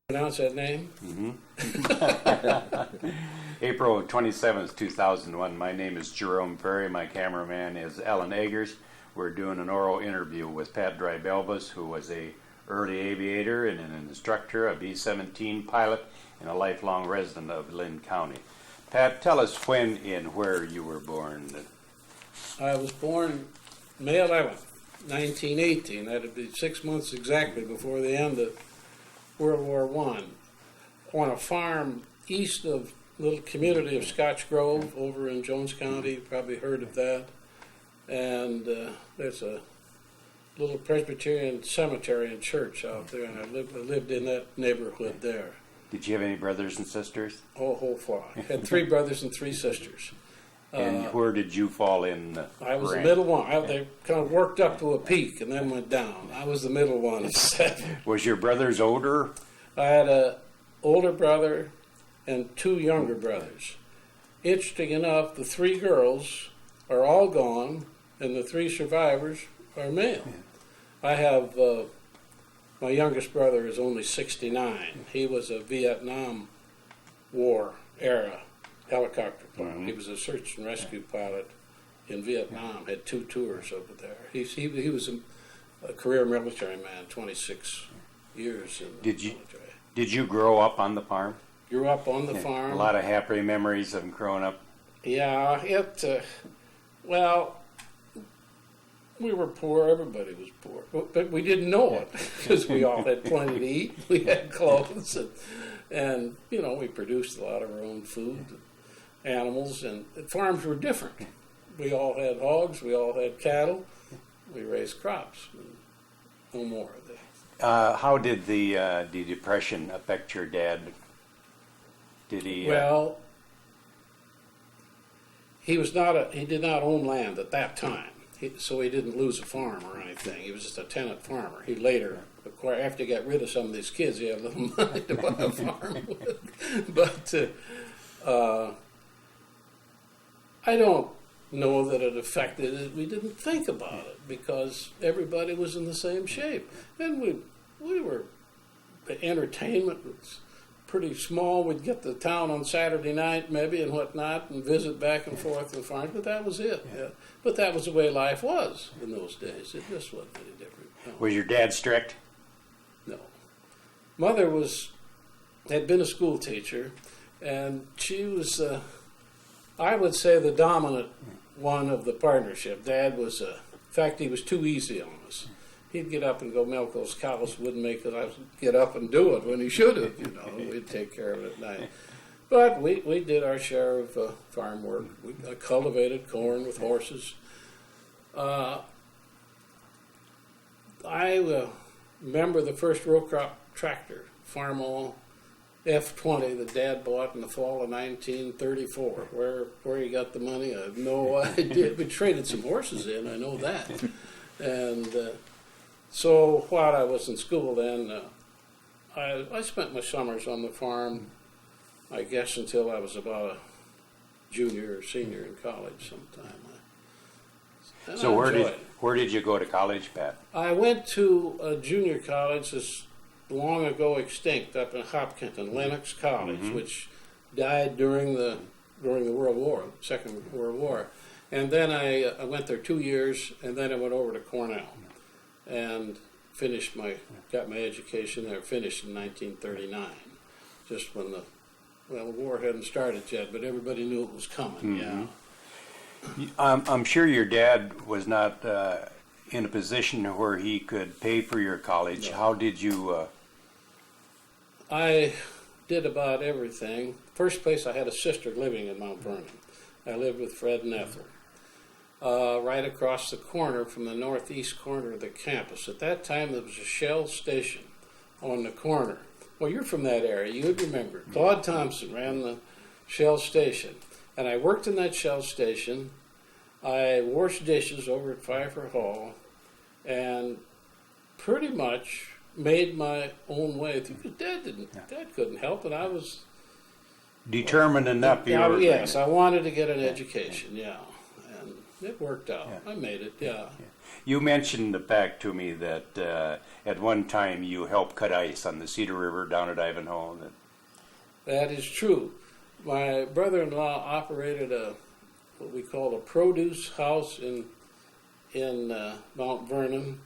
Pronounce that name? April 27th, 2001. My name is Jerome Perry. My cameraman is Alan Eggers. We're doing an oral interview with Pat Dreibelbis, who was a early aviator and an instructor, a B-17 pilot, and a lifelong resident of Linn County. Pat, tell us when and where you were born. I was born May 11th, 1918. That'd be 6 months exactly before the end of World War I, on a farm east of little community of Scotch Grove over in Jones County. You probably heard of that. And there's a little Presbyterian cemetery and church out there, and I lived in that neighborhood there. Did you have any brothers and sisters? Oh, whole flock. Had 3 brothers and 3 sisters. And where did you fall in the I was rank? the middle one. They kind of worked up to a peak and then went down. I was the middle one of 7. Was your brothers older? I had an older brother and 2 younger brothers. Interesting enough, the 3 girls are all gone, and the 3 survivors are male. I have, my youngest brother is only 69. He was a Vietnam War era helicopter pilot. He was a search and rescue pilot in Vietnam, had 2 tours over there. He was a career military man, 26 years in the military. Did you grow up on the farm? Grew up on the farm. A lot of happy memories of growing up. Yeah, well, we were poor. Everybody was poor, but we didn't know it because we all had plenty to eat. We had clothes, and you know, we produced a lot of our own food, animals, and farms were different. We all had hogs. We all had cattle. We raised crops. No more of that. How did the Depression affect your dad? Did he? Well, he did not own land at that time, so he didn't lose a farm or anything. He was just a tenant farmer. He later acquired, after he got rid of some of these kids, he had a little money to buy a farm with. But I don't know that it affected it. We didn't think about it because everybody was in the same shape, and we were. The entertainment was pretty small. We'd get to town on Saturday night maybe and whatnot and visit back and forth to the farms, but that was it. Yeah. But that was the way life was in those days. It just wasn't any different. No. Was your dad strict? No. Mother had been a school teacher, and she was, I would say, the dominant one of the partnership. Dad was, in fact, he was too easy on us. He'd get up and go milk those cows, wouldn't make us get up and do it when he should have, you know. We'd take care of it at night. But we did our share of farm work. We cultivated corn with horses. I remember the first row crop tractor, Farmall F20 that Dad bought in the fall of 1934. Where he got the money, I have no idea. We traded some horses in, I know that. And so while I was in school then, I spent my summers on the farm, I guess until I was about a junior or senior in college sometime. And so where did you go to college, Pat? I went to a junior college that's long ago extinct up in Hopkinton, Lenox College, which died during the World War, Second World War. And then I went there 2 years, and then I went over to Cornell and got my education there, finished in 1939, just when the war hadn't started yet, but everybody knew it was coming, yeah. I'm sure your dad was not in a position where he could pay for your college. No. How did you... I did about everything. First place, I had a sister living in Mount Vernon. I lived with Fred and Ethel. Right across the corner from the northeast corner of the campus. At that time, there was a Shell station on the corner. Well, you're from that area. You would remember. Claude Thompson ran the Shell station. And I worked in that Shell station. I washed dishes over at Pfeiffer Hall and pretty much made my own way. Because Dad couldn't help it. I was... determined enough. Yes, I wanted to get an education, yeah. it worked out. Yeah. I made it, yeah. You mentioned the fact to me that at one time you helped cut ice on the Cedar River down at Ivanhoe. That is true. My brother-in-law operated what we call a produce house in Mount Vernon,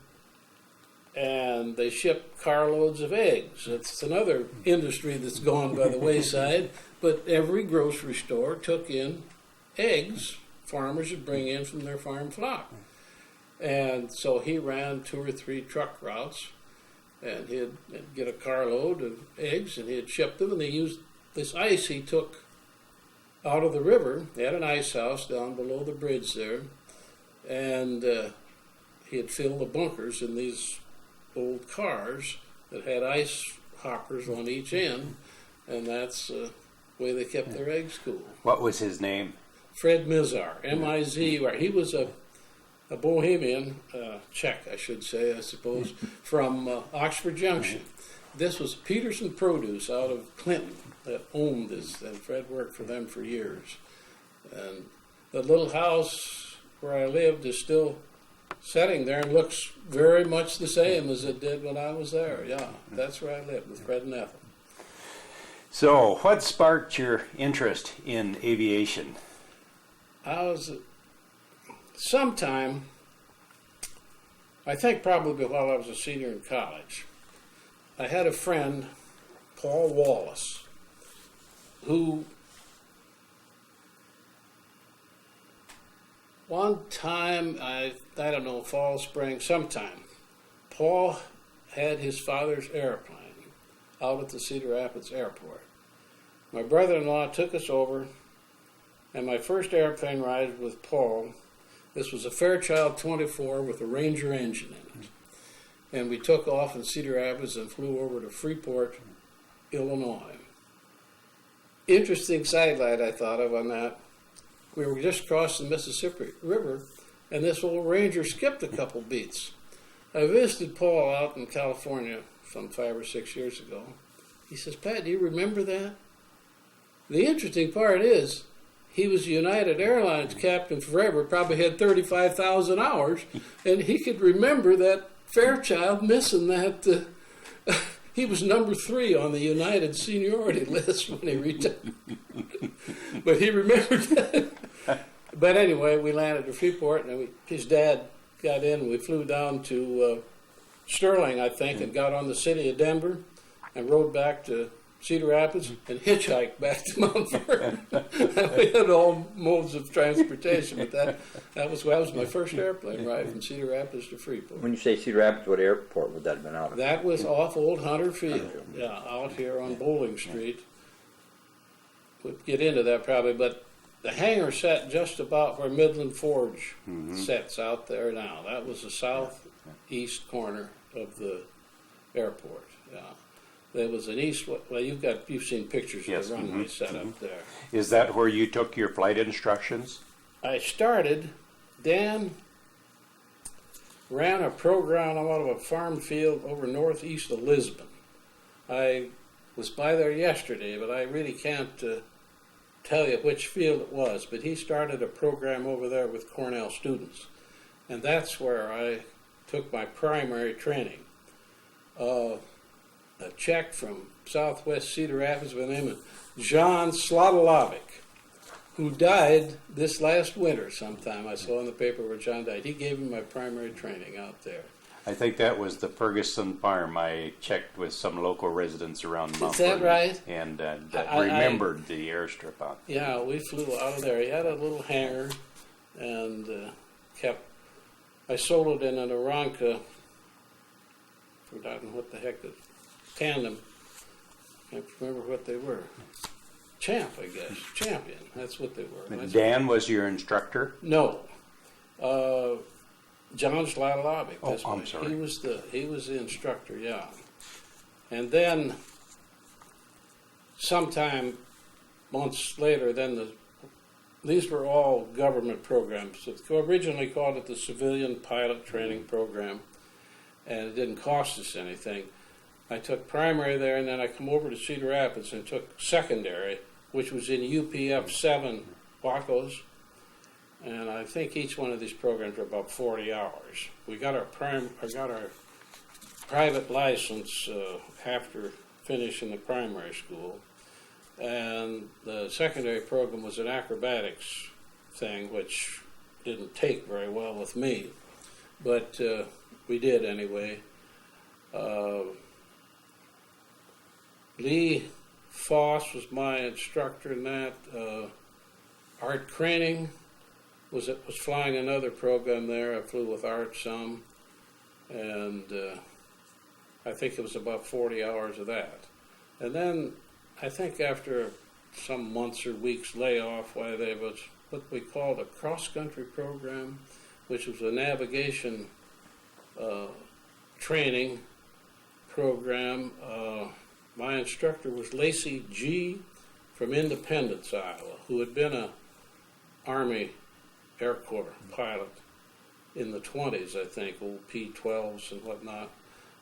and they shipped carloads of eggs. It's another industry that's gone by the wayside, but every grocery store took in eggs farmers would bring in from their farm flock. And so he ran 2 or 3 truck routes, and he'd get a carload of eggs, and he'd ship them, and they used this ice he took out of the river. He had an ice house down below the bridge there, and he'd fill the bunkers in these old cars that had ice hoppers on each end, and that's the way they kept their eggs cool. What was his name? Fred Mizar, M-I-Z-R. He was a Bohemian, Czech, I should say, I suppose, from Oxford Junction. This was Peterson Produce out of Clinton that owned this, and Fred worked for them for years. And the little house where I lived is still sitting there and looks very much the same as it did when I was there. Yeah, that's where I lived with Fred and Ethel. So, what sparked your interest in aviation? I was sometime, I think probably while I was a senior in college, I had a friend, Paul Wallace, who one time, I don't know, fall, spring, sometime, Paul had his father's airplane out at the Cedar Rapids airport. My brother-in-law took us over, and my first airplane ride with Paul, this was a Fairchild 24 with a Ranger engine in it. And we took off in Cedar Rapids and flew over to Freeport, Illinois. Interesting sidelight I thought of on that. We were just crossing the Mississippi River, and this old Ranger skipped a couple beats. I visited Paul out in California some 5 or 6 years ago. He says, "Pat, do you remember that?" The interesting part is, he was a United Airlines captain forever, probably had 35,000 hours, and he could remember that Fairchild missing that. He was number 3 on the United seniority list when he retired. But he remembered that. But anyway, we landed at Freeport, and his dad got in, and we flew down to Sterling, I think, and got on the city of Denver, and rode back to Cedar Rapids, and hitchhiked back to Mount Vernon. We had all modes of transportation, but that was my first airplane ride from Cedar Rapids to Freeport. When you say Cedar Rapids, what airport would that have been out of? That was off Old Hunter Field, out here on Bowling Street. We'll get into that probably, but the hangar sat just about where Midland Forge sits out there now. That was the southeast corner of the airport. Yeah. There was an east. Well, you've seen pictures of the runway set up there. Is that where you took your flight instructions? I started. Dan ran a program out of a farm field over northeast of Lisbon. I was by there yesterday, but I really can't tell you which field it was. But he started a program over there with Cornell students, and that's where I took my primary training. A Czech from southwest Cedar Rapids by the name of John Slotolovic, who died this last winter sometime. I saw in the paper where John died. He gave me my primary training out there. I think that was the Ferguson farm. I checked with some local residents around Mount Vernon. Is that right? And remembered the airstrip out there. Yeah, we flew out of there. He had a little hangar, and I sold it in an Aranca, forgotten what the heck it tandem. I can't remember what they were. Champ, I guess. Champion. That's what they were. Dan was your instructor? No. John Slotolovic. Oh, I'm sorry. He was the instructor, yeah. And then sometime months later, these were all government programs. So originally called it the Civilian Pilot Training Program, and it didn't cost us anything. I took primary there, and then I come over to Cedar Rapids and took secondary, which was in UPF 7 Wacos. and I think each one of these programs are about 40 hours. I got our private license after finishing the primary school, and the secondary program was an acrobatics thing, which didn't take very well with me, but we did anyway. Lee Foss was my instructor in that. Art Craning was flying another program there. I flew with Art some, and I think it was about 40 hours of that. And then I think after some months or weeks layoff, there was what we called a cross-country program, which was a navigation training program. My instructor was Lacey G. from Independence, Iowa, who had been a Army Air Corps pilot in the 20s, I think, old P-12s and whatnot.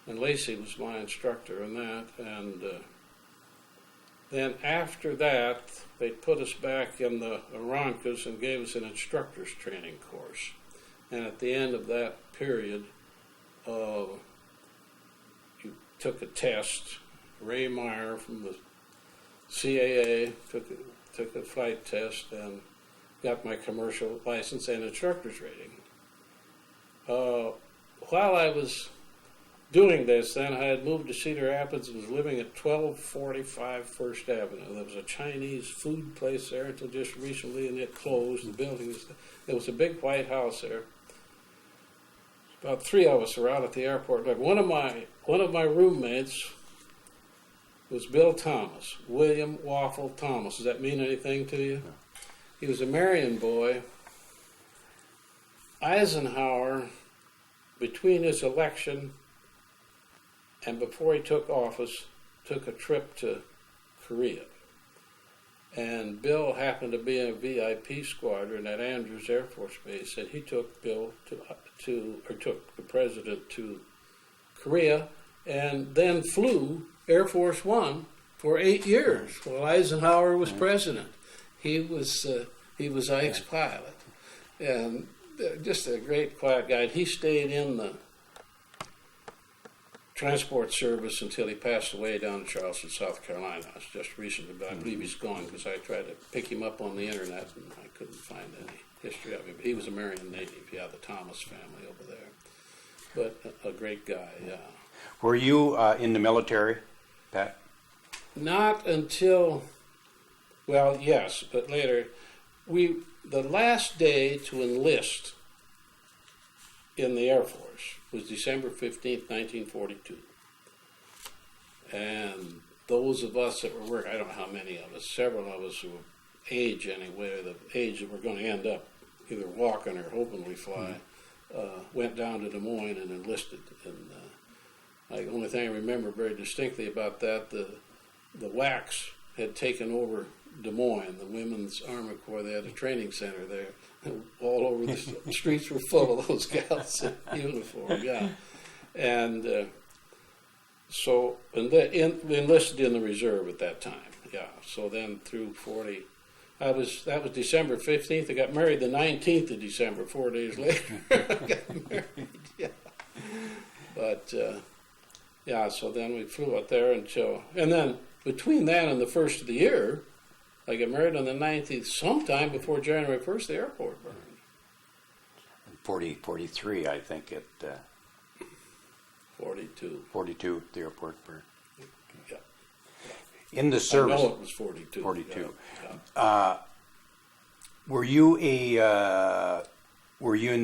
And Lacey was my instructor in that. And then after that, they put us back in the Aroncas and gave us an instructor's training course. And at the end of that period, you took a test. Ray Meyer from the CAA took a flight test and got my commercial license and instructor's rating. While I was doing this, then I had moved to Cedar Rapids and was living at 1245 First Avenue. There was a Chinese food place there until just recently, and it closed. The building there was a big white house there. About three of us were out at the airport. But one of my roommates was Bill Thomas, William Waffle Thomas. Does that mean anything to you? No. He was a Marion boy. Eisenhower, between his election and before he took office, took a trip to Korea. And Bill happened to be in a VIP squadron at Andrews Air Force Base, and he took Bill took the president to Korea, and then flew Air Force One for 8 years while Eisenhower was president. He was Ike's pilot, and just a great, quiet guy. He stayed in the transport service until he passed away down in Charleston, South Carolina. It's just recently, but I believe he's gone because I tried to pick him up on the internet and I couldn't find any history of him. But he was a Marion native, the Thomas family over there. But a great guy, yeah. Were you in the military, Pat? Not until, well, yes, but later. The last day to enlist in the Air Force was December 15th, 1942. And those of us that were working, I don't know how many of us, several of us who were age anyway, the age that we're going to end up either walking or hoping we fly, went down to Des Moines and enlisted. And the only thing I remember very distinctly about that, the WACs had taken over Des Moines, the Women's Army Corps. They had a training center there. All over the streets were full of those gals in uniform, yeah. And we enlisted in the reserve at that time, yeah. So then through 40, that was December 15th. I got married the 19th of December, 4 days later. I got married, yeah. But, yeah, so then we flew out there and then between that and the first of the year, I got married on the 19th, sometime before January 1st, the airport burned. 43, I think it... 42. 42, the airport burned. Yeah. In the service... I know it was 42. 42. Yeah. Were you in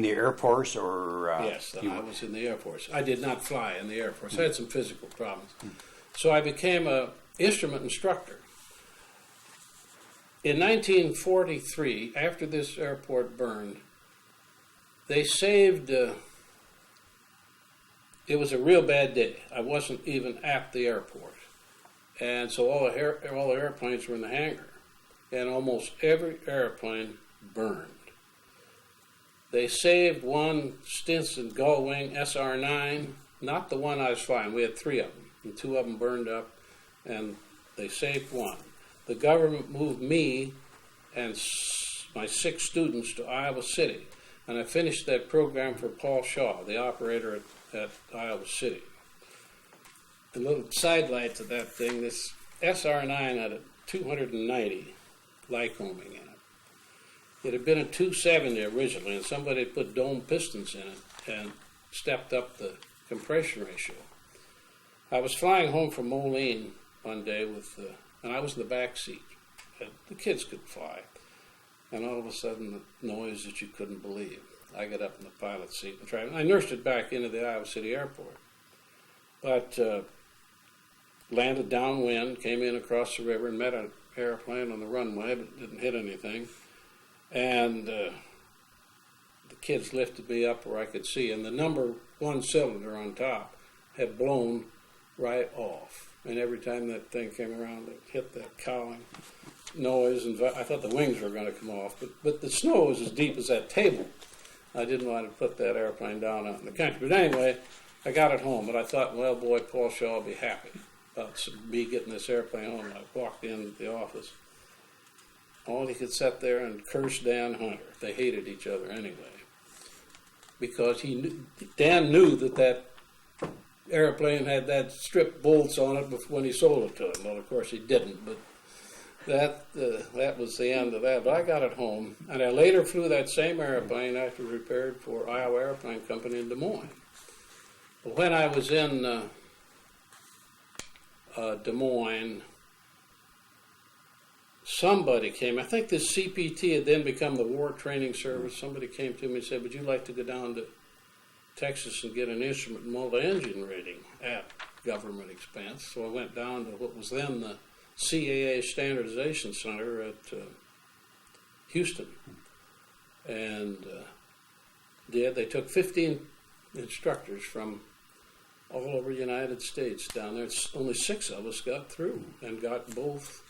the Air Force or... Yes, I was in the Air Force. I did not fly in the Air Force. I had some physical problems. So I became an instrument instructor. In 1943, after this airport burned, they saved, it was a real bad day. I wasn't even at the airport. And so all the airplanes were in the hangar. And almost every airplane burned. They saved one Stinson Gullwing SR-9, not the one I was flying. We had three of them, and two of them burned up, and they saved one. The government moved me and my 6 students to Iowa City, and I finished that program for Paul Shaw, the operator at Iowa City. A little sidelight to that thing, this SR-9 had a 290 Lycoming in it. It had been a 270 originally, and somebody had put dome pistons in it and stepped up the compression ratio. I was flying home from Moline one day and I was in the back seat. The kids could fly. And all of a sudden, the noise that you couldn't believe. I got up in the pilot's seat and tried. I nursed it back into the Iowa City airport. But landed downwind, came in across the river, and met an airplane on the runway, but didn't hit anything. And the kids lifted me up where I could see, and the number 1 cylinder on top had blown right off. And every time that thing came around, it hit that cowling noise, and I thought the wings were going to come off. But the snow was as deep as that table. I didn't want to put that airplane down out in the country. But anyway, I got it home, and I thought, well, boy, Paul Shaw will be happy about me getting this airplane home. And I walked into the office. All he could sit there and curse Dan Hunter. They hated each other anyway. Because Dan knew that airplane had that strip bolts on it when he sold it to him. Well, of course he didn't, but that was the end of that. But I got it home, and I later flew that same airplane after repaired for Iowa Airplane Company in Des Moines. But when I was in Des Moines, somebody came. I think this CPT had then become the War Training Service. Somebody came to me and said, would you like to go down to Texas and get an instrument and multi-engine rating at government expense? So I went down to what was then the CAA Standardization Center at Houston, and they took 15 instructors from all over the United States down there. Only 6 of us got through and got both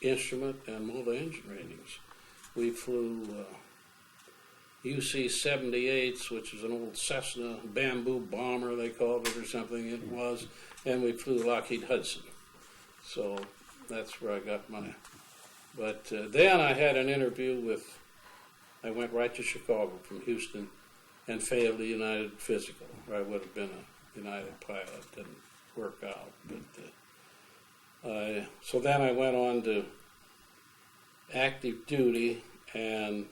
instrument and multi-engine ratings. We flew UC-78s, which is an old Cessna bamboo bomber, they called it, or something it was, and we flew Lockheed Hudson. So that's where I got my... But then I had an interview I went right to Chicago from Houston and failed the United Physical, where I would have been a United pilot. Didn't work out. But so then I went on to active duty, and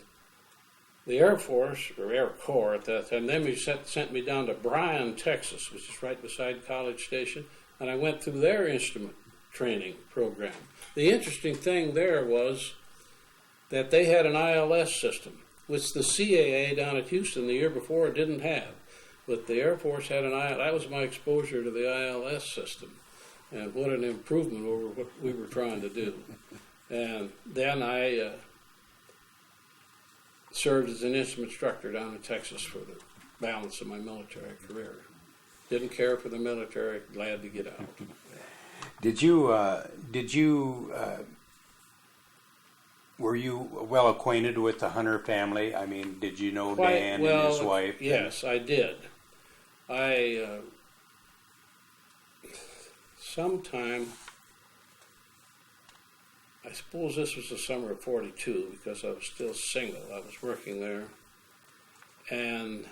the Air Force, or Air Corps at that time, then sent me down to Bryan, Texas, which is right beside College Station, and I went through their instrument training program. The interesting thing there was that they had an ILS system, which the CAA down at Houston the year before didn't have. But the Air Force had an ILS. That was my exposure to the ILS system, and what an improvement over what we were trying to do. And then I served as an instrument instructor down in Texas for the balance of my military career. Didn't care for the military, glad to get out. Were you well acquainted with the Hunter family? I mean, did you know Dan and his wife? Yes, I did. Sometime, I suppose this was the summer of '42, because I was still single. I was working there, and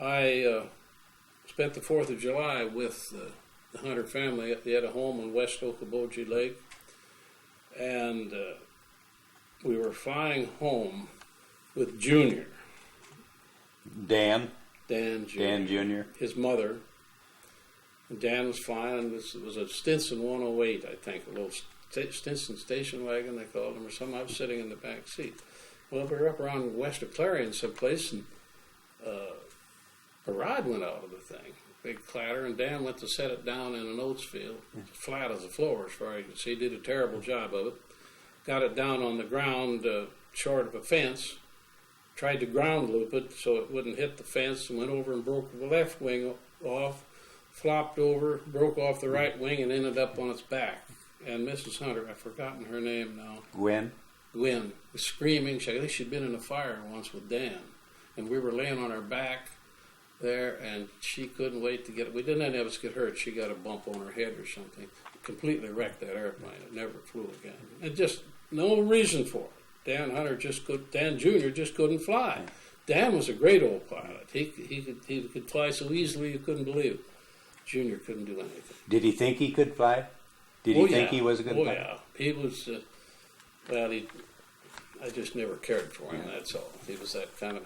I spent the 4th of July with the Hunter family. They had a home on West Okoboji Lake, and we were flying home with Junior. Dan Jr. His mother. And Dan was flying, and it was a Stinson 108, I think, a little Stinson station wagon, they called him, or something. I was sitting in the back seat. Well, we were up around west of Clarion someplace, and a rod went out of the thing. Big clatter, and Dan went to set it down in an oats field, flat as a floor as far as you can see. Did a terrible job of it. Got it down on the ground short of a fence. Tried to ground loop it so it wouldn't hit the fence, and went over and broke the left wing off, flopped over, broke off the right wing, and ended up on its back. And Mrs. Hunter, I've forgotten her name now. Gwen was screaming. I think she'd been in a fire once with Dan. And we were laying on our back there, and she couldn't wait to get it. We didn't any of us get hurt. She got a bump on her head or something. completely wrecked that airplane. It never flew again. And just no reason for it. Dan Jr. just couldn't fly. Dan was a great old pilot. He could fly so easily you couldn't believe it. Junior couldn't do anything. Did he think he could fly? Did he think he was a good pilot? Oh, yeah. He was, I just never cared for him, that's all. He was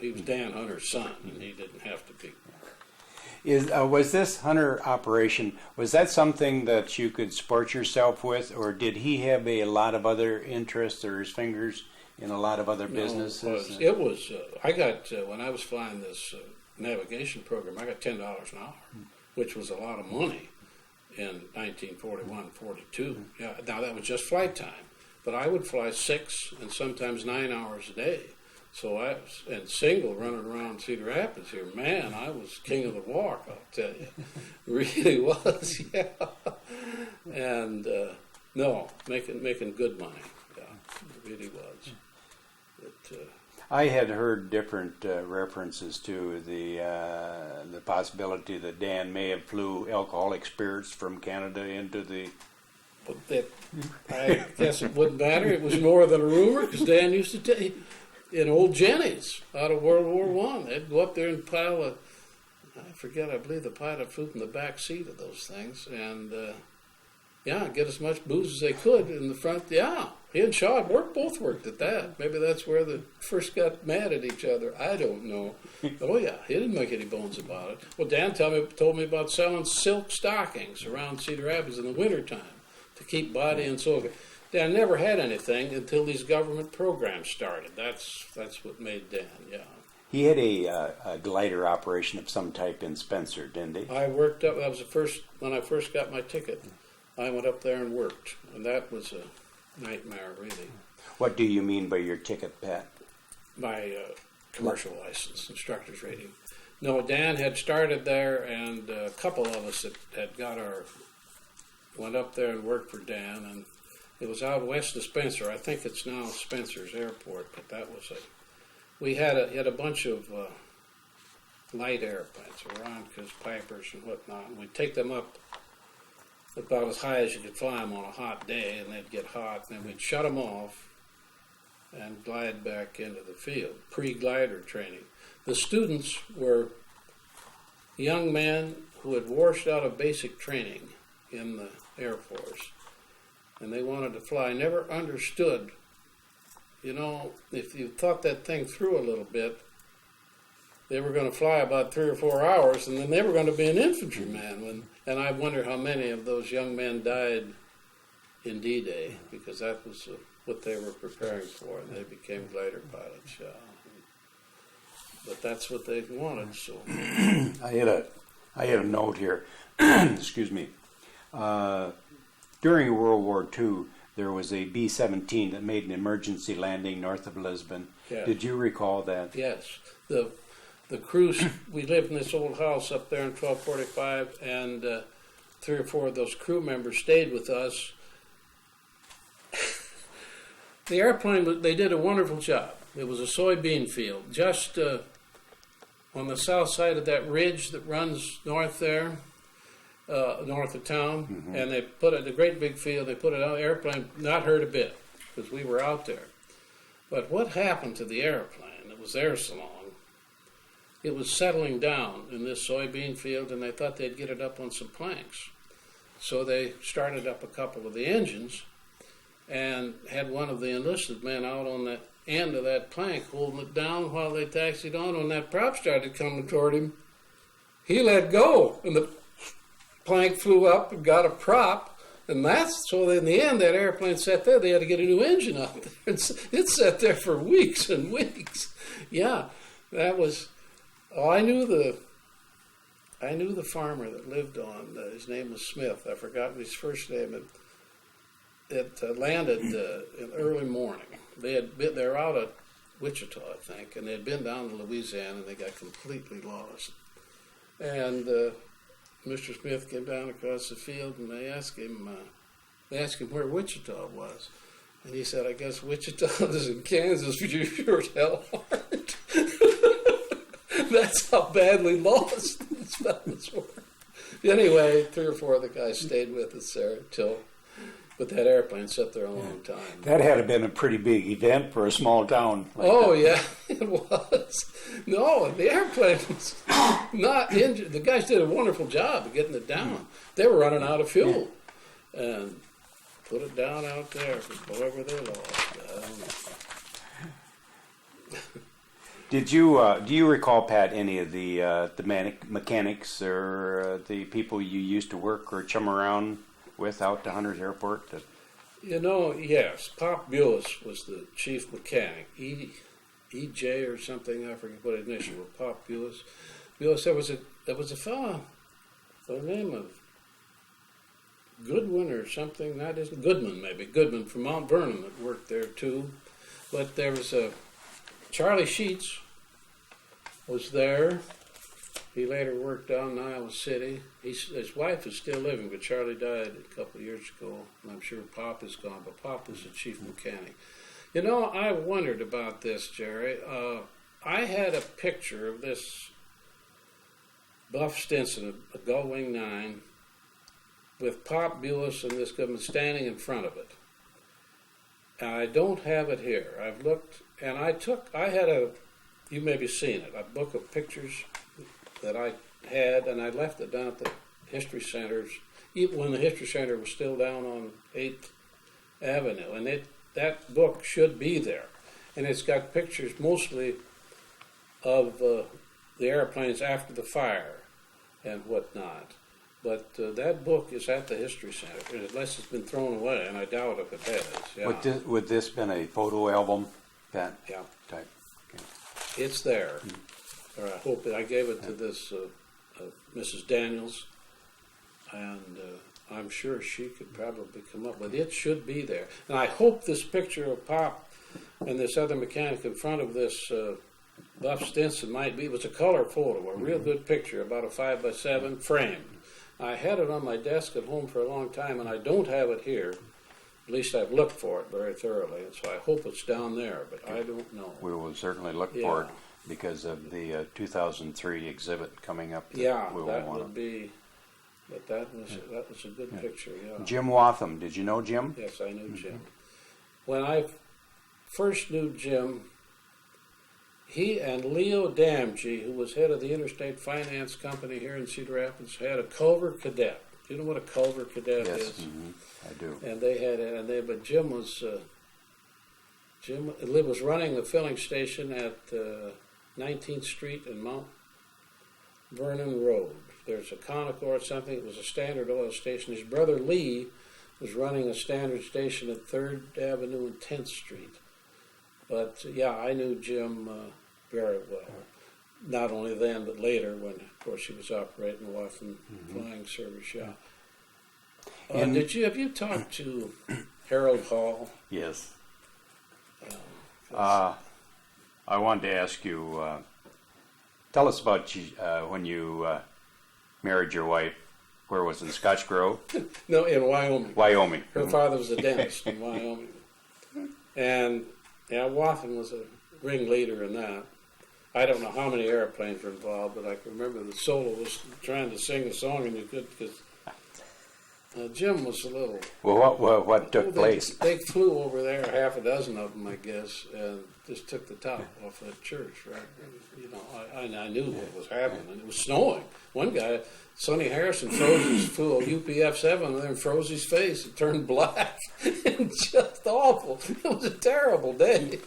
he was Dan Hunter's son, and he didn't have to be. Was this Hunter operation, was that something that you could sport yourself with, or did he have a lot of other interests or his fingers in a lot of other businesses? It was I got, when I was flying this navigation program, I got $10 an hour, which was a lot of money in 1941, 42. Yeah, now that was just flight time. But I would fly 6 and sometimes 9 hours a day. So I was, and single, running around Cedar Rapids here. Man, I was king of the walk, I'll tell you. Really was, yeah. And no, making good money. Yeah, it really was. I had heard different references to the possibility that Dan may have flew alcoholic spirits from Canada into the. But that, I guess it wouldn't matter. It was more than a rumor, because Dan used to tell you, in old Jenny's out of World War I, they'd go up there and pile I believe the pilot flew in the back seat of those things, and get as much booze as they could in the front. Yeah, he and Shaw both worked at that. Maybe that's where they first got mad at each other. I don't know. Oh yeah, he didn't make any bones about it. Well, Dan told me about selling silk stockings around Cedar Rapids in the wintertime to keep body and soul. Dan never had anything until these government programs started. That's what made Dan, yeah. He had a glider operation of some type in Spencer, didn't he? I worked up, that was when I first got my ticket. I went up there and worked, and that was a nightmare, really. What do you mean by your ticket, Pat? My commercial license, instructor's rating. No, Dan had started there, and a couple of us had went up there and worked for Dan, and it was out west of Spencer. I think it's now Spencer's Airport, but that was we had a bunch of light airplanes, Veronicas, Pipers, and whatnot, and we'd take them up about as high as you could fly them on a hot day, and they'd get hot, and then we'd shut them off and glide back into the field, pre-glider training. The students were young men who had washed out of basic training in the Air Force, and they wanted to fly. Never understood, if you thought that thing through a little bit, they were going to fly about 3 or 4 hours, and then they were going to be an infantryman. And I wonder how many of those young men died in D-Day, because that was what they were preparing for, and they became glider pilots. Yeah. But that's what they wanted. So I had a note here. Excuse me. During World War II, there was a B-17 that made an emergency landing north of Lisbon. Yeah. Did you recall that? Yes. The crews, we lived in this old house up there in 1245, and 3 or 4 of those crew members stayed with us. The airplane, they did a wonderful job. It was a soybean field, just on the south side of that ridge that runs north there, north of town, mm-hmm. And they put it, a great big field, they put it on the airplane, not hurt a bit, because we were out there. But what happened to the airplane? It was there so long. It was settling down in this soybean field, and they thought they'd get it up on some planks. So they started up a couple of the engines and had one of the enlisted men out on the end of that plank holding it down while they taxied on. When that prop started coming toward him, he let go, and the plank flew up and got a prop. And so in the end, that airplane sat there. They had to get a new engine out there. It sat there for weeks and weeks. Yeah, that was... Oh, I knew the farmer that lived on. His name was Smith. I've forgotten his first name. It landed in early morning. They're out at Wichita, I think, and they had been down to Louisiana, and they got completely lost. And Mr. Smith came down across the field, and they asked him where Wichita was, and he said, "I guess Wichita is in Kansas, but you sure as hell aren't." That's how badly lost these fellas were. Anyway, 3 or 4 of the guys stayed with us there but that airplane sat there a long time. That had to have been a pretty big event for a small town. Like Oh, that. yeah, it was. No, the airplane was not injured. The guys did a wonderful job of getting it down. They were running out of fuel and put it down out there. Boy, were they lost. Did you do you recall, Pat, any of the mechanics or the people you used to work or chum around with out to Hunter's Airport? Yes, Pop Bulis was the chief mechanic. EJ or something, I forget what initial. Pop Bulis. There was a fellow by the name of Goodwin or something. That isn't Goodman, maybe Goodman from Mount Vernon that worked there too. But there was a Charlie Sheets was there. He later worked down in Iowa City. His wife is still living, but Charlie died a couple of years ago. And I'm sure Pop is gone, but Pop was the chief mechanic. I wondered about this, Jerry. I had a picture of this Buff Stinson, a Gullwing 9, with Pop Bulis and this Goodman standing in front of it. I don't have it here. I've looked, and you may be seen it, a book of pictures that I had, and I left it down at the History Centers, even when the History Center was still down on 8th Avenue, and that book should be there. And it's got pictures mostly of the airplanes after the fire and whatnot. But that book is at the History Center, unless it's been thrown away, and I doubt if it has. Yeah. Would this been a photo album, Pat? Yeah. Type. Okay. It's there. Or I hope I gave it to this Mrs. Daniels, and I'm sure she could probably come up with it. It should be there. And I hope this picture of Pop and this other mechanic in front of this Buff Stinson might be. It was a color photo, a real good picture, about a 5x7 frame. I had it on my desk at home for a long time, and I don't have it here. At least I've looked for it very thoroughly, and so I hope it's down there, but I don't know. We will certainly look for it because of the 2003 exhibit coming up. That would be. But that was a good picture. Yeah. Jim Watham, did you know Jim? Yes, I knew Jim. When I first knew Jim, he and Leo Damgee, who was head of the Interstate Finance Company here in Cedar Rapids, had a Culver Cadet. Do you know what a Culver Cadet is? Mm-hmm. I do. And they had, but Jim was running the filling station at 19th Street and Mount Vernon Road. There's a Conoco or something. It was a Standard Oil station. His brother Lee was running a Standard station at 3rd Avenue and 10th Street. But I knew Jim very well. Not only then, but later when, of course, he was operating Watson Flying Service. Yeah. Have you talked to Harold Hall? Yes. I wanted to ask you, tell us about when you married your wife. Where was it, in Scotch Grove? No, in Wyoming. Wyoming. Her father was a dentist in Wyoming. And Watson was a ringleader in that. I don't know how many airplanes were involved, but I can remember the soloist trying to sing a song, and you could, because Jim was a little... Well, what took place? They flew over there, half a dozen of them, I guess, and just took the top off that church, right? I knew what was happening. It was snowing. One guy, Sonny Harrison, flew a UPF-7 and then froze his face. It turned black. Just awful. It was a terrible day.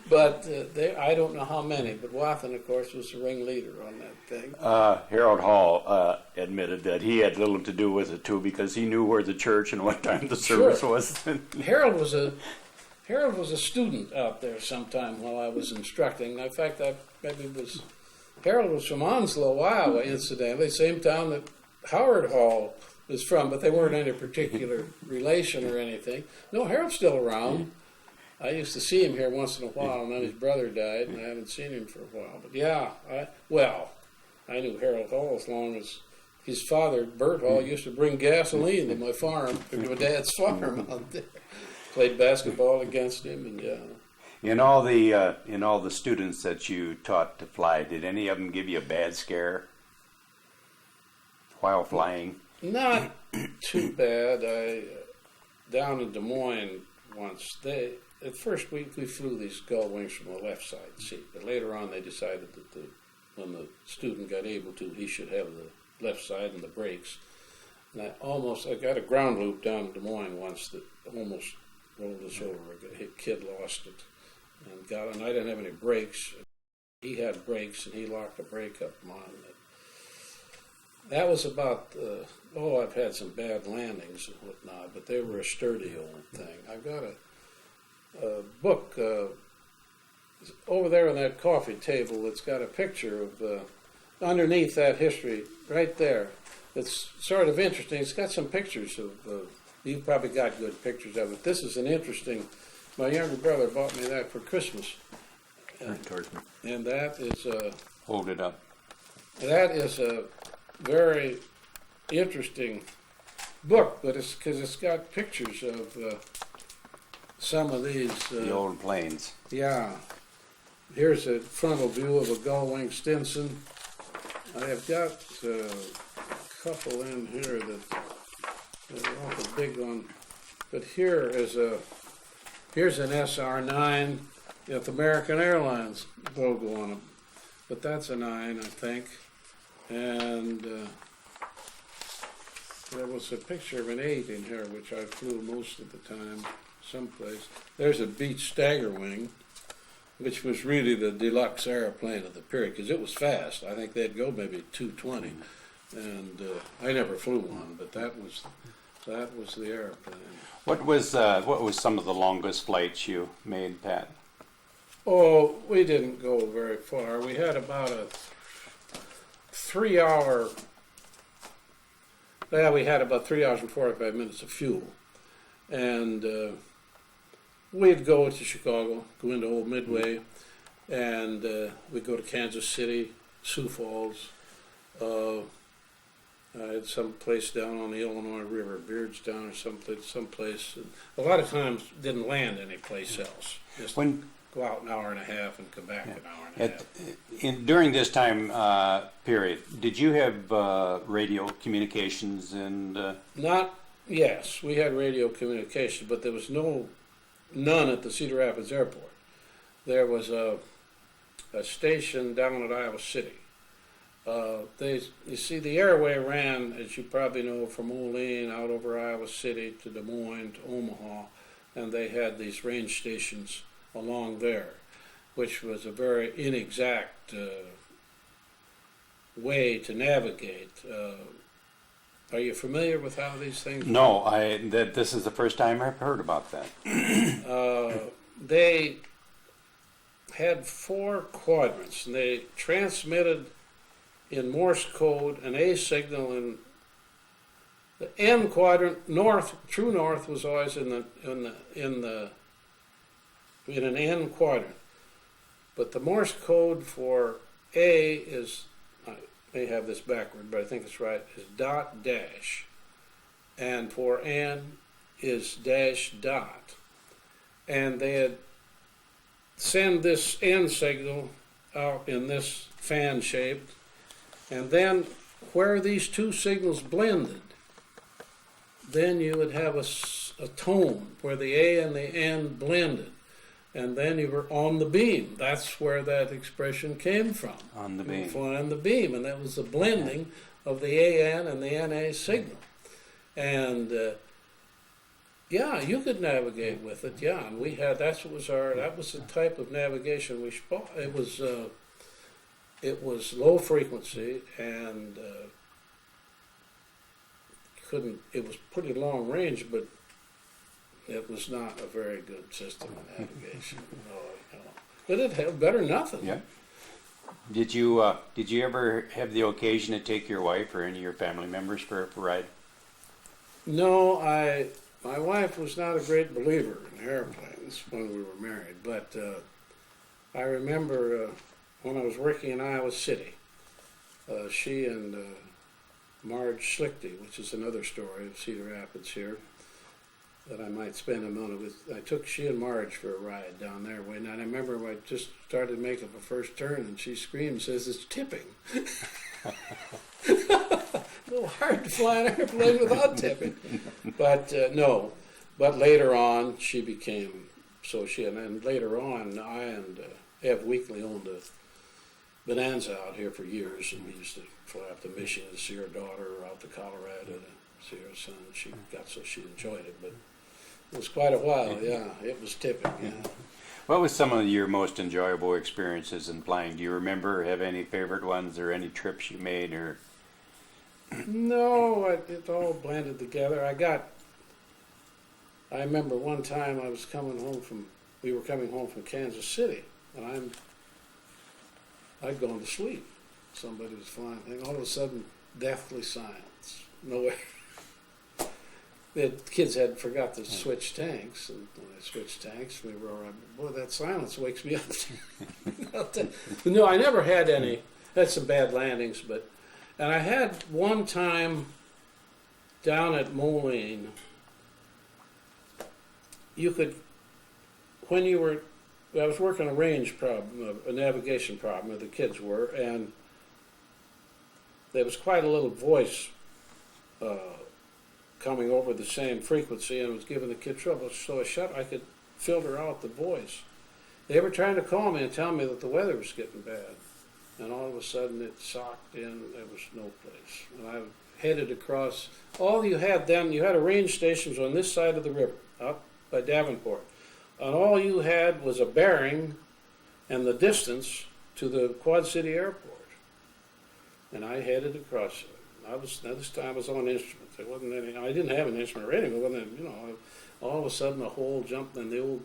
But I don't know how many, but Watson, of course, was the ringleader on that thing. Harold Hall admitted that he had little to do with it, too, because he knew where the church and what time the service was. Harold was a student out there sometime while I was instructing. In fact, Harold was from Onslow, Iowa, incidentally, same town that Howard Hall was from, but they weren't any particular relation or anything. No, Harold's still around. I used to see him here once in a while, and then his brother died, and I haven't seen him for a while. But I knew Harold Hall as long as his father, Bert Hall, used to bring gasoline to my farm, to my dad's farm out there. Played basketball against him, and In all the students that you taught to fly, did any of them give you a bad scare? while flying? Not too bad. Down in Des Moines once, at first we flew these gull wings from the left side seat, but later on they decided that when the student got able to, he should have the left side and the brakes. And I got a ground loop down in Des Moines once that almost rolled us over. A kid lost it and I didn't have any brakes. He had brakes and he locked the brake up on it. That was about, I've had some bad landings and whatnot, but they were a sturdy old thing. I've got a book over there on that coffee table that's got a picture of, underneath that history, right there. It's sort of interesting. It's got some pictures of, you've probably got good pictures of it. This is an interesting, my younger brother bought me that for Christmas. And that is Hold it up. That is a very interesting book, but it's because it's got pictures of some of these. The old planes. Yeah. Here's a frontal view of a gull wing Stinson. I have got a couple in here that are awful big one, but here's an SR-9 with American Airlines logo on it, but that's a 9, I think. And there was a picture of an 8 in here, which I flew most of the time someplace. There's a Beech Stagger Wing, which was really the deluxe airplane of the period, because it was fast. I think they'd go maybe 220, and I never flew one, but that was the airplane. What was some of the longest flights you made, Pat? Oh, we didn't go very far. We had about a 3 hour. Yeah, we had about 3 hours and 45 minutes of fuel, and we'd go to Chicago, go into Old Midway, and we'd go to Kansas City, Sioux Falls. I had some place down on the Illinois River, Beardstown or someplace. A lot of times didn't land any place else. Just go out an hour and a half and come back an hour and a half. During this time period, did you have radio communications and? Yes, we had radio communication, but there was none at the Cedar Rapids Airport. There was a station down at Iowa City. You see, the airway ran, as you probably know, from Linn out over Iowa City to Des Moines to Omaha, and they had these range stations along there, which was a very inexact way to navigate. Are you familiar with how these things work? No, this is the first time I've heard about that. They had 4 quadrants, and they transmitted in Morse code an A signal in the N quadrant. True north was always in an N quadrant, but the Morse code for A is, I may have this backward, but I think it's right, is dot dash, and for N is dash dot, and they had send this N signal out in this fan shape, and then where these two signals blended, then you would have a tone where the A and the N blended, and then you were on the beam. That's where that expression came from. On the beam. On the beam, and that was the blending of the AN and the NA signal. And yeah, you could navigate with it. Yeah, and we had that was the type of navigation we spot. It was low frequency and it was pretty long range, but it was not a very good system of navigation. But it had better than nothing. Yeah. Did you ever have the occasion to take your wife or any of your family members for a ride? No, my wife was not a great believer in airplanes when we were married, but I remember when I was working in Iowa City, she and Marge Schlichty, which is another story of Cedar Rapids here, that I might spend a moment with. I took she and Marge for a ride down there. And I remember I just started making the first turn, and she screamed and says, "It's tipping." Oh, hard to fly an airplane without tipping. But no. But later on, she became associate, and later on, I and Ev Weekly owned a Bonanza out here for years, and we used to fly up to Michigan to see her daughter, or out to Colorado to see her son. She got so she enjoyed it, but it was quite a while. Yeah, it was tipping. Yeah. What was some of your most enjoyable experiences in flying? Do you remember, have any favorite ones, or any trips you made, or? No, it all blended together. I remember one time we were coming home from Kansas City, and I'd gone to sleep. Somebody was flying, and all of a sudden, deathly silence. Nowhere. The kids had forgot to switch tanks, and when I switched tanks, we were all right. Boy, that silence wakes me up. No, I never had any. Had some bad landings, and I had one time down at Moline. I was working a range problem, a navigation problem, where the kids were, and there was quite a little voice coming over the same frequency, and it was giving the kid trouble. So I could filter out the voice. They were trying to call me and tell me that the weather was getting bad, and all of a sudden it socked in. There was no place, and I headed across. All you had then, you had a range stations on this side of the river, up by Davenport. And all you had was a bearing and the distance to the Quad City Airport. And I headed across it. This time I was on instruments. There wasn't any, I didn't have an instrument rating. It wasn't, all of a sudden a hole jumped in the old,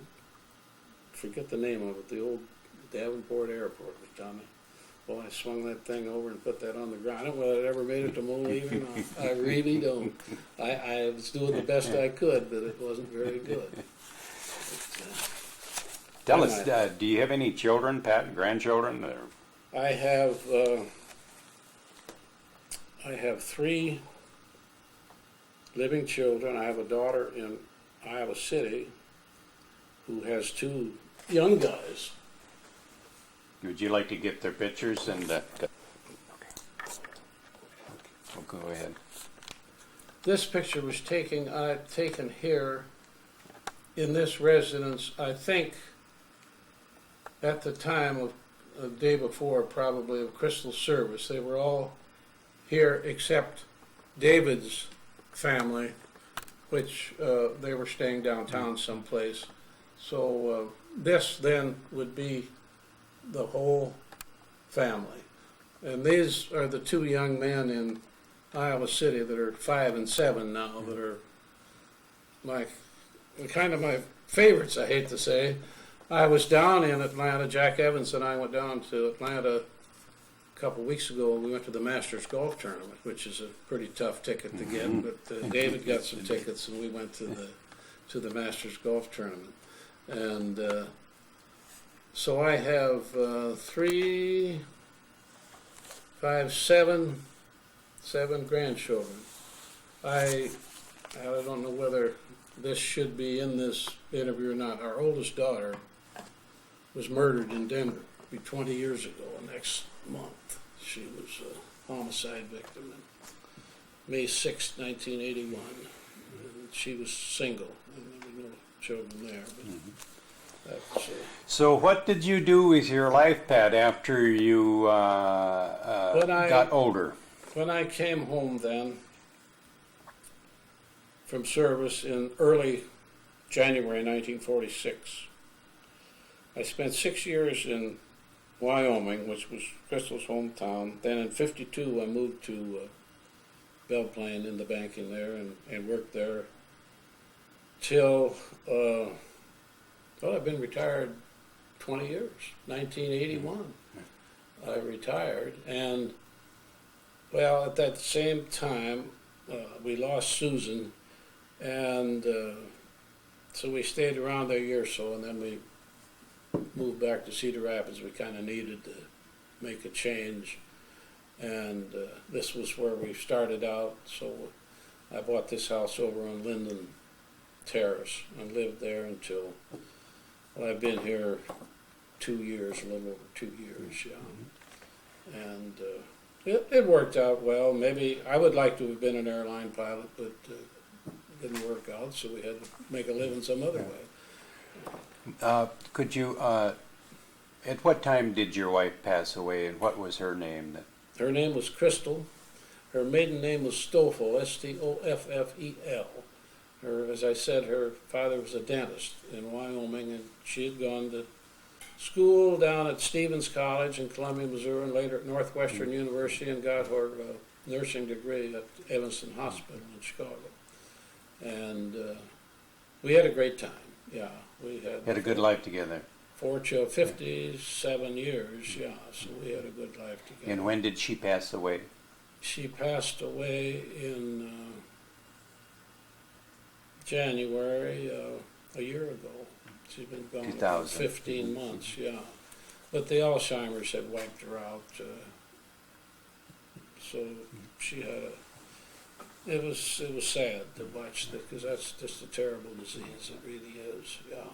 forget the name of it, the old Davenport Airport was down there. Well, I swung that thing over and put that on the ground. I don't know whether it ever made it to Moline. I really don't. I was doing the best I could, but it wasn't very good. Tell us, do you have any children, Pat, grandchildren? I have 3 living children. I have a daughter in Iowa City who has 2 young guys. Would you like to get their pictures? And okay. Well, go ahead. This picture was taken here in this residence, I think, at the time of the day before, probably, of Crystal service. They were all here except David's family, which they were staying downtown someplace. So this then would be the whole family. And these are the 2 young men in Iowa City that are 5 and 7 now, that are my favorites, I hate to say. I was down in Atlanta. Jack Evans and I went down to Atlanta a couple weeks ago, and we went to the Masters Golf Tournament, which is a pretty tough ticket to get. But David got some tickets, and we went to the Masters Golf Tournament. And so I have 3, 5, 7 grandchildren. I don't know whether this should be in this interview or not. Our oldest daughter was murdered in Denver. It'll be 20 years ago next month. She was a homicide victim on May 6, 1981. And she was single, and there were no children there. But so what did you do with your life, Pat, after you got older? When I came home then from service in early January 1946, I spent 6 years in Wyoming, which was Crystal's hometown. Then in 52, I moved to Belle Plaine in the banking there and worked there till, I've been retired 20 years. 1981, I retired. And, well, at that same time, we lost Susan, and so we stayed around there a year or so, and then we moved back to Cedar Rapids. We kind of needed to make a change, and this was where we started out. So I bought this house over on Linden Terrace and lived there until, well, I've been here 2 years, a little over 2 years, yeah. And It worked out well. Maybe I would like to have been an airline pilot, but didn't work out, so we had to make a living some other way. Could you, at what time did your wife pass away, and what was her name? Her name was Crystal. Her maiden name was Stoffel, Stoffel. As I said, her father was a dentist in Wyoming, and she had gone to school down at Stevens College in Columbia, Missouri, and later at Northwestern University, and got her nursing degree at Evanston Hospital in Chicago. And we had a great time. Yeah, we Had a good life together. 57 years. Yeah, so we had a good life together. And when did she pass away? She passed away in January a year ago. She's been gone about 15 months, yeah. But the Alzheimer's had wiped her out. So she had it was sad to watch that, because that's just a terrible disease. It really is, yeah.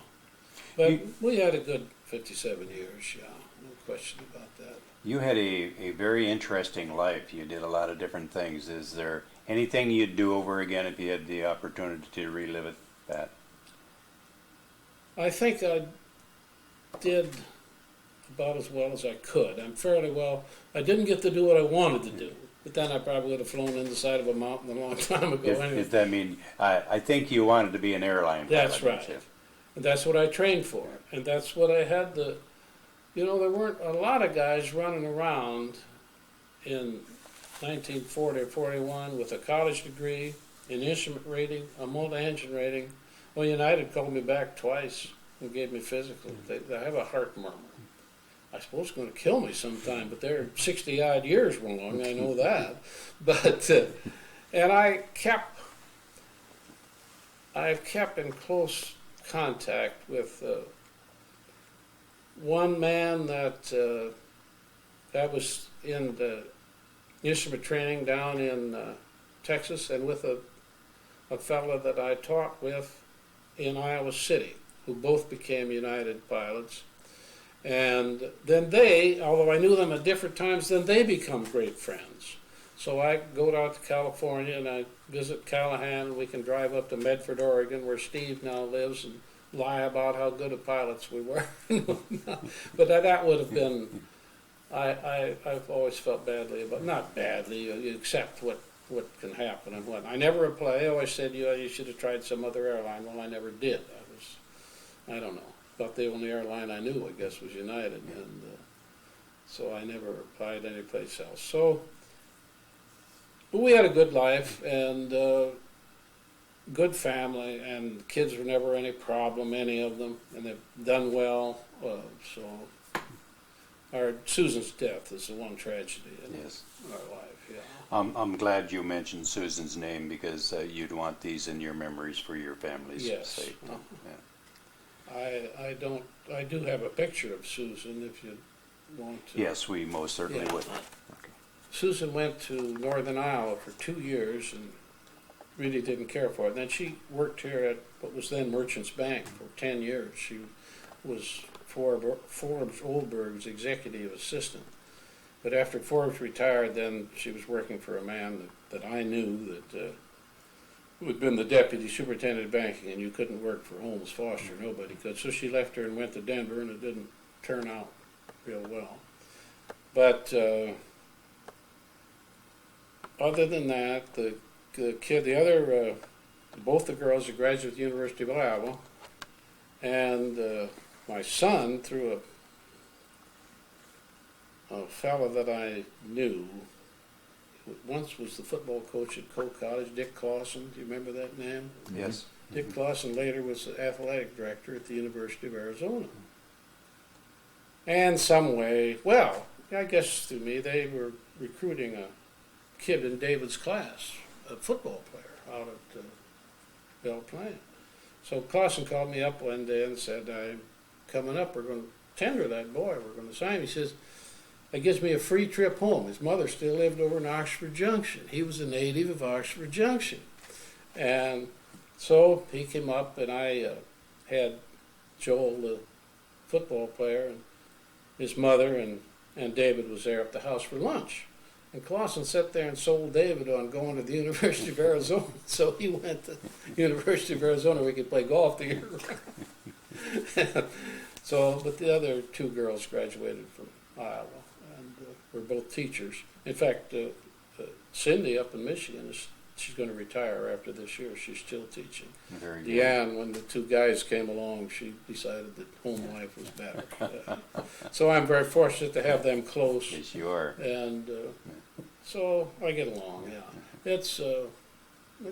But we had a good 57 years, yeah. No question about that. You had a very interesting life. You did a lot of different things. Is there anything you'd do over again if you had the opportunity to relive it, Pat? I think I did about as well as I could. I'm fairly well. I didn't get to do what I wanted to do, but then I probably would have flown in the side of a mountain a long time ago. If that mean, I think you wanted to be an airline pilot. That's right. And that's what I trained for. And that's what I had to, there weren't a lot of guys running around in 1940 or 41 with a college degree, an instrument rating, a multi-engine rating. Well, United called me back twice and gave me physical. They have a heart murmur. I suppose it's going to kill me sometime, but they're 60-odd years wrong, I know that. But, and I've kept in close contact with one man that was in the instrument training down in Texas, and with a fellow that I taught with in Iowa City, who both became United pilots. And then they, although I knew them at different times, then they become great friends. So I go out to California and I visit Callahan, and we can drive up to Medford, Oregon, where Steve now lives, and lie about how good of pilots we were. But that would have been, I've always felt badly about, not badly, you accept what can happen and what. I never applied. I always said, you should have tried some other airline. Well, I never did. I don't know. About the only airline I knew, I guess, was United, and so I never applied anyplace else. So, but we had a good life and good family, and kids were never any problem, any of them, and they've done well. So, Susan's death is the one tragedy in our life. Yeah. I'm glad you mentioned Susan's name, because you'd want these in your memories for your family's sake. Yeah. I do have a picture of Susan if you want to. Yes, we most certainly would. Okay. Susan went to Northern Iowa for 2 years and really didn't care for it. And then she worked here at what was then Merchants Bank for 10 years. She was Forbes Oldberg's executive assistant. But after Forbes retired, then she was working for a man that I knew that who had been the deputy superintendent of banking, and you couldn't work for Holmes Foster, nobody could. So she left her and went to Denver, and it didn't turn out real well. But other than that, both the girls are graduates of the University of Iowa, and my son, through a fellow that I knew, once was the football coach at Cole College, Dick Clausen. Do you remember that name? Yes. Dick Clausen later was the athletic director at the University of Arizona. And some way, well, I guess through me, they were recruiting a kid in David's class, a football player out at Belle Plaine. So Clausen called me up one day and said, I'm coming up, we're going to tender that boy, we're going to sign him. He says, it gives me a free trip home. His mother still lived over in Oxford Junction. He was a native of Oxford Junction. And so he came up, and I had Joel, the football player, and his mother, and David was there at the house for lunch. And Clausen sat there and sold David on going to the University of Arizona. So he went to University of Arizona where he could play golf the year round. So, but the other two girls graduated from Iowa and were both teachers. In fact, Cindy up in Michigan, she's going to retire after this year. She's still teaching. Very good. Deanne, when the two guys came along, she decided that home life was better. So I'm very fortunate to have them close. Yes, you are. And so I get along, yeah. It's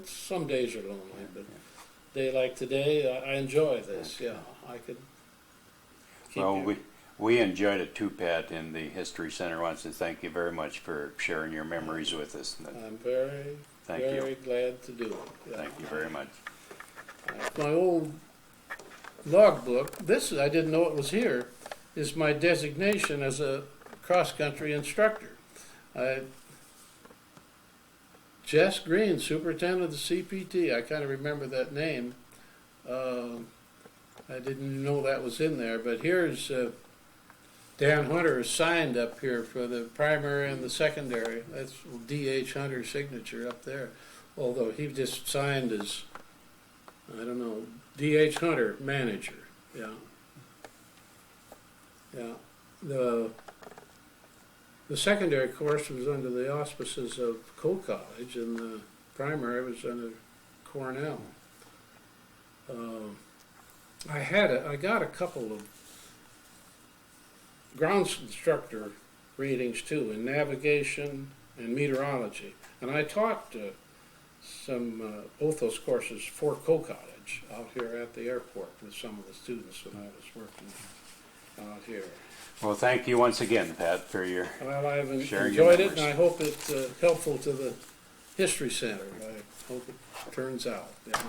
some days are lonely, but day like today, I enjoy this, yeah. I could keep Well, you. we enjoyed it too, Pat, in the History Center once, and thank you very much for sharing your memories with us. I'm very, Thank very you. glad to do it. Yeah. Thank you very much. My old logbook, this, I didn't know it was here, is my designation as a cross-country instructor. Jess Green, superintendent of the CPT. I kind of remember that name. I didn't know that was in there, but here's Dan Hunter is signed up here for the primary and the secondary. That's D.H. Hunter's signature up there. Although he just signed as, I don't know, D.H. Hunter, manager. Yeah. Yeah. The secondary course was under the auspices of Cole College, and the primary was under Cornell. I got a couple of grounds instructor readings too in navigation and meteorology, and I taught both those courses for Cole College out here at the airport with some of the students when I was working out here. Well, thank you once again, Pat, for your Well, I've sharing your enjoyed it, and memories. I hope it's helpful to the History Center. I hope it turns out. Yeah.